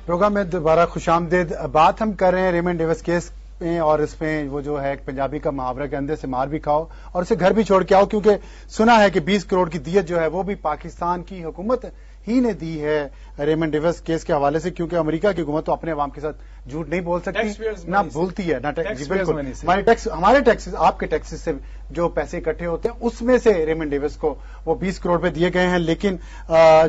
Programme میں دوبارہ خوش آمدید. بات ہم کر رہے ہیں ریمنڈ ڈیوس کیس میں، اور اس میں وہ جو ہے ایک پنجابی کا محاورہ کے اندر سے مار بھی کھاؤ اور اسے گھر بھی چھوڑ کے آؤ، کیونکہ سنا ہے کہ 20 کروڑ کی دیت جو ہے وہ بھی پاکستان کی حکومت ہی نے دی ہے ریمنڈ ڈیوس کیس کے حوالے سے، کیونکہ امریکہ کی حکومت تو اپنے عوام کے ساتھ جھوٹ نہیں بول سکتی، نہ بولتی ہے، نہ بالکل ہمارے ٹیکسز، آپ کے ٹیکسز سے جو پیسے اکٹھے ہوتے ہیں اس میں سے ریمنڈ ڈیوس کو وہ 20 کروڑ پہ دیے گئے ہیں. لیکن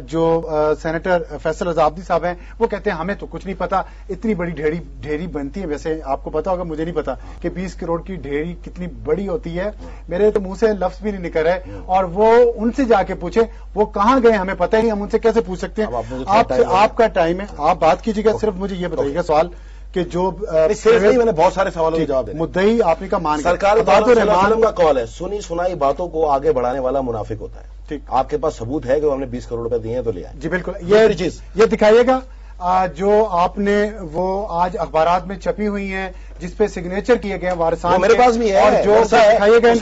جو سینیٹر فیصل رضا عابدی صاحب ہیں وہ کہتے ہیں ہمیں تو کچھ نہیں پتا، اتنی بڑی ڈھیری بنتی ہے. ویسے آپ کو پتا ہوگا، مجھے نہیں پتا کہ 20 کروڑ کی ڈھیری کتنی بڑی ہوتی ہے. میرے تو منہ سے لفظ بھی نہیں نکل رہے، اور وہ ان سے جا کے پوچھیں وہ کہاں گئے ہمیں پتہ ہی نہیں، ہم ان سے کیسے پوچھ سکتے ہیں. آپ کا ٹائم ہے، آپ بات کیجیے گا. صرف مجھے یہ بتائیے گا سوال کہ جو میں نے بہت سارے سوالوں کے جواب دے مدعی آپ نے کا مان سرکار کا کال ہے، سنی سنائی باتوں کو آگے بڑھانے والا منافق ہوتا ہے. ٹھیک، آپ کے پاس ثبوت ہے کہ ہم نے 20 کروڑ روپے دیے ہیں تو لے آئے. جی بالکل، یہ دکھائیے گا جو آپ نے وہ آج اخبارات میں چھپی ہوئی ہیں جس پہ سگنیچر کیے گئے وارثان، میرے پاس بھی ہے، اور جو دکھائیے گا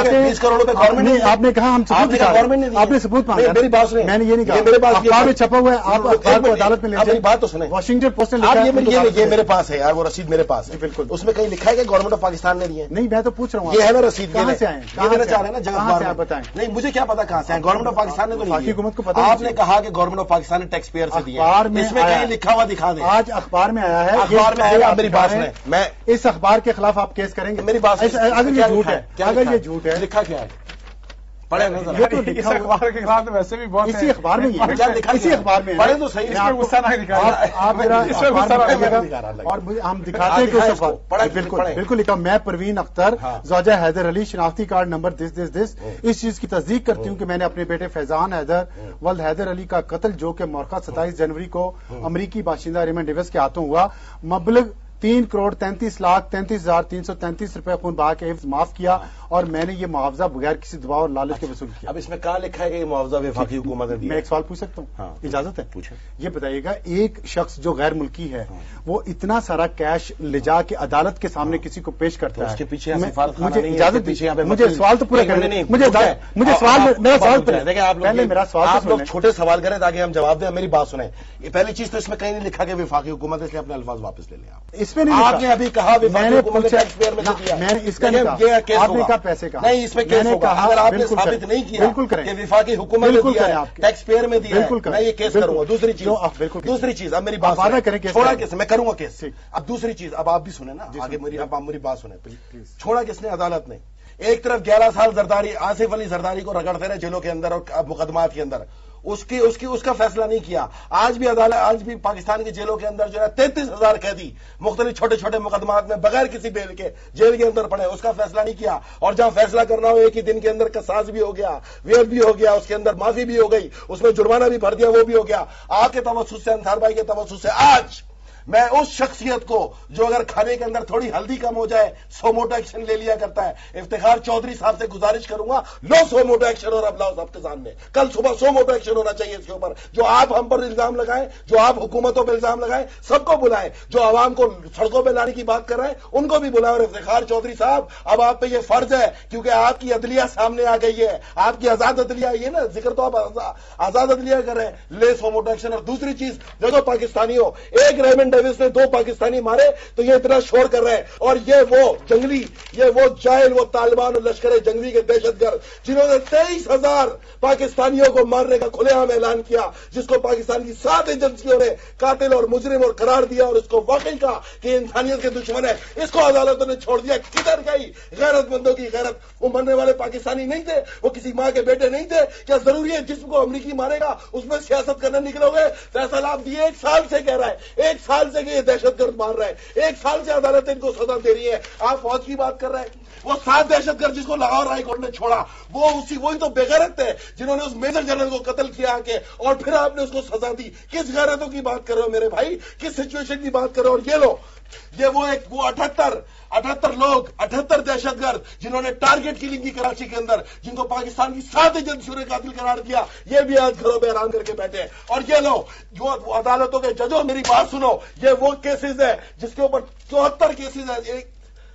20 کروڑ روپے گورنمنٹ نے، آپ نے کہا ہم ثبوت دکھا رہے ہیں، آپ نے ثبوت مانگا. میری بات سنیں، میں نے یہ نہیں کہا، میرے پاس اخبار میں چھپا ہوا ہے، آپ اخبار کو عدالت میں لے جائیں. بات تو سنیں، واشنگٹن پوسٹ نے یہ میرے پاس ہے یار، وہ رسید میرے پاس ہے. بالکل، اس میں کہیں لکھا ہے کہ گورنمنٹ آف پاکستان نے دیے. نہیں، میں تو پوچھ رہا ہوں یہ ہے نا رسید، کہاں سے آئے، یہ دینا چاہ رہے ہیں نا جگہ بتائیں. نہیں، مجھے کیا پتا کہاں سے آئے، گورنمنٹ آف پاکستان نے تو باقی حکومت کو پتا. آپ نے کہا کہ گورنمنٹ آف پاکستان نے ٹیکس پیئر سے دیے، اس میں کہیں لکھا ہوا دکھا دیں. آج اخبار میں آیا ہے، اخبار میں آیا. میری بات سنیں، میں اس اخبار کے خلاف آپ کیس کریں گے. میری بات اگر یہ جھوٹ ہے، اگر یہ جھوٹ ہے، لکھا کیا ہے پڑھے نا. اس اخبار کے خلاف ویسے بھی بہت اسی اخبار میں اسی اخبار میں پڑھے تو صحیح. غصہ نہ دکھائیے آپ میرا اور ہم دکھاتے ہیں کہ اس اخبار بالکل لکھا میں پروین اختر زوجہ حیدر علی شناختی کارڈ نمبر دس اس چیز کی تصدیق کرتی ہوں کہ میں نے اپنے بیٹے فیضان حیدر ولد حیدر علی کا قتل جو کہ مورخہ 27 جنوری کو امریکی باشندہ ریمنڈ ڈیوس کے ہاتھوں ہوا، مبلغ 3 کروڑ 33,33,333 روپے خون بہا کے حفظ معاف کیا، اور میں نے یہ معاوضہ بغیر کسی دباؤ اور لالچ کے وصول کیا. اب اس میں کہاں لکھا ہے کہ یہ معاوضہ وفاقی حکومت نے دیا؟ میں ایک سوال پوچھ سکتا ہوں؟ اجازت ہے؟ پوچھیں. یہ بتائیے گا، ایک شخص جو غیر ملکی ہے وہ اتنا سارا کیش لے جا کے عدالت کے سامنے کسی کو پیش کرتا ہے، اس کے پیچھے مجھے اجازت مجھے سوال تو پورا کرنے، مجھے سوال، میرا سوال پہلے میرا سوال، آپ لوگ چھوٹے سوال کریں تاکہ ہم جواب دیں. میری بات سنیں، یہ پہلی چیز تو اس میں کہیں نہیں لکھا کہ وفاقی حکومت، اس لیے اپنے الفاظ واپس لے لیں. آپ اس میں نہیں، آپ نے ابھی کہا میں نے پوچھا، میں نے اس کا نہیں کہا، آپ نے کہا پیسے کا نہیں، اس میں کیس ہوگا. اگر آپ نے ثابت نہیں کیا کہ وفاقی حکومت نے دیا ہے، ٹیکس پیئر میں دیا ہے، میں یہ کیس کروں گا. دوسری چیز اب میری بات چھوڑا کس، میں کروں گا کیس. اب دوسری چیز، اب آپ بھی سنیں نا آگے، اب آپ میری بات سنیں. چھوڑا کس نے؟ عدالت نے. ایک طرف 11 سال زرداری، آصف علی زرداری کو رگڑتے رہے جیلوں کے اندر اور مقدمات کے اندر، اس کا فیصلہ نہیں کیا. آج بھی عدالت، آج بھی پاکستان کی جیلوں کے اندر جو ہے 33,000 قیدی مختلف چھوٹے چھوٹے مقدمات میں بغیر کسی بیل کے جیل کے اندر پڑے، اس کا فیصلہ نہیں کیا. اور جہاں فیصلہ کرنا ہو ایک ہی دن کے اندر قصاص بھی ہو گیا، ویب بھی ہو گیا، اس کے اندر معافی بھی ہو گئی، اس میں جرمانہ بھی بھر دیا، وہ بھی ہو گیا. آپ کے توسط سے، انصار بھائی کے توسط سے آج میں اس شخصیت کو جو اگر کھانے کے اندر تھوڑی ہلدی کم ہو جائے سو موٹا ایکشن لے لیا کرتا ہے، افتخار چودھری صاحب سے گزارش کروں گا، لو سو موٹا ایکشن. اور اب لاؤ صاحب کے سامنے کل صبح سو موٹا ایکشن ہونا چاہیے اس کے اوپر. جو آپ ہم پر الزام لگائیں، جو آپ حکومتوں پہ الزام لگائیں، سب کو بلائیں. جو عوام کو سڑکوں پہ لانے کی بات کر رہے ہیں ان کو بھی بلائیں. اور افتخار چودھری صاحب، اب آپ پہ یہ فرض ہے کیونکہ آپ کی عدلیہ سامنے آ گئی ہے، آپ کی آزاد عدلیہ، یہ نا ذکر تو آپ آزاد عدلیہ کر رہے ہیں، لے سو موٹا ایکشن. اور دوسری چیز، دیکھو پاکستانیوں، ایک ریمنڈ ڈیوس نے 2 پاکستانی مارے تو یہ اتنا شور کر رہے ہیں، اور یہ وہ جنگلی، یہ وہ جاہل، وہ طالبان اور لشکر جنگلی کے دہشت گرد جنہوں نے 23,000 پاکستانیوں کو مارنے کا کھلے عام اعلان کیا، جس کو پاکستان کی 7 ایجنسیوں نے قاتل اور مجرم اور قرار دیا، اور اس کو واقعی کہا کہ انسانیت کے دشمن ہے. اس کو عدالتوں نے چھوڑ دیا. کدھر گئی غیرت مندوں کی غیرت؟ وہ مرنے والے پاکستانی نہیں تھے، وہ کسی ماں کے بیٹے نہیں تھے. کیا ضروری ہے جسم کو امریکی مارے گا اس میں سیاست کرنے نکلو گے؟ فیصل آپ دی 1 سال سے کہہ رہا ہے، 1 سال سے کہ یہ دہشت گرد مار رہا ہے، 1 سال سے عدالت ان کو سزا دے رہی ہے. آپ فوج کی بات کر رہے ہیں، وہ 7 دہشت گرد جس کو لاہور ہائی کورٹ نے چھوڑا، وہی تو بے غیرت تھے جنہوں نے اس میجر جنرل کو قتل کیا آ کے، اور پھر آپ نے اس کو سزا دی. کس غیرتوں کی بات کر رہے ہو میرے بھائی؟ کس سچویشن کی بات کر رہے ہو؟ اور یہ لو، یہ وہ 78 لوگ، 78 دہشت گرد جنہوں نے ٹارگٹ کلنگ کی کراچی کے اندر، جن کو پاکستان کی 7 ایجنسیوں نے قاتل قرار دیا، یہ بھی آج گھروں پہ اعلان کر کے بیٹھے ہیں. اور یہ لو، جو عدالتوں کے ججوں، میری بات سنو، یہ وہ کیسز ہے جس کے اوپر 74 کیسز ہیں.